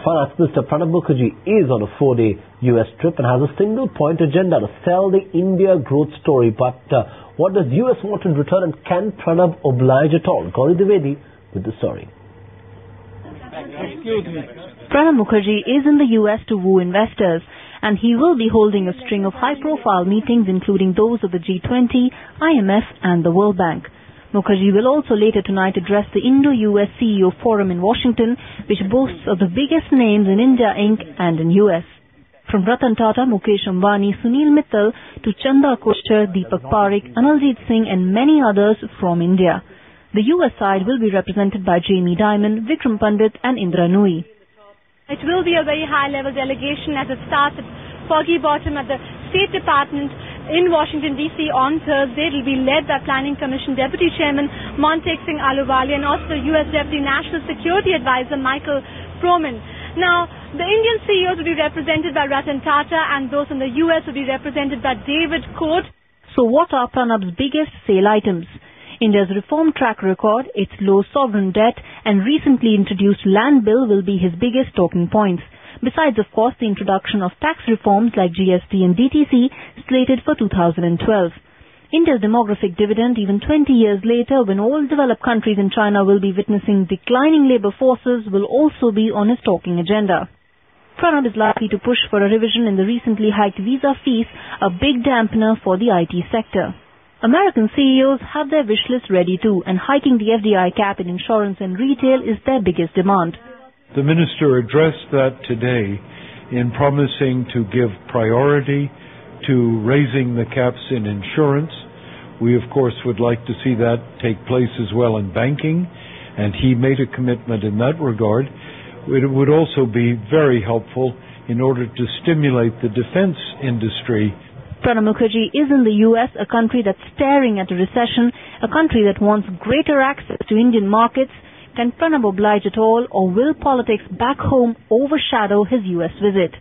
Finance Minister Pranab Mukherjee is on a 4-day US trip and has a single-point agenda to sell the India growth story. But what does US want in return, and can Pranab oblige at all? Gauri Dwivedi with the story. Pranab Mukherjee is in the US to woo investors, and he will be holding a string of high-profile meetings, including those of the G20, IMF and the World Bank. Mukherjee will also later tonight address the Indo-US CEO Forum in Washington, which boasts of the biggest names in India Inc. and in US. From Ratan Tata, Mukesh Ambani, Sunil Mittal to Chanda Kochhar, Deepak Parekh, Analjeet Singh and many others from India. The US side will be represented by Jamie Dimon, Vikram Pandit and Indra Nooyi. It will be a very high-level delegation as it starts at Foggy Bottom at the State Department in Washington, D.C. on Thursday. It will be led by Planning Commission Deputy Chairman Montek Singh Ahluwalia and also the U.S. Deputy National Security Advisor Michael Froman. Now, the Indian CEOs will be represented by Ratan Tata and those in the U.S. will be represented by David Coate. So what are Pranab's biggest sale items? India's reform track record, its low sovereign debt and recently introduced land bill will be his biggest talking points. Besides, of course, the introduction of tax reforms like GST and DTC slated for 2012. India's demographic dividend even 20 years later, when all developed countries in China will be witnessing declining labor forces, will also be on his talking agenda. Pranab is likely to push for a revision in the recently hiked visa fees, a big dampener for the IT sector. American CEOs have their wish list ready too, and hiking the FDI cap in insurance and retail is their biggest demand. The minister addressed that today in promising to give priority to raising the caps in insurance. We, of course, would like to see that take place as well in banking, and he made a commitment in that regard. It would also be very helpful in order to stimulate the defense industry. Pranab Mukherjee is in the US, a country that's staring at a recession, a country that wants greater access to Indian markets. Can Pranab oblige at all, or will politics back home overshadow his US visit?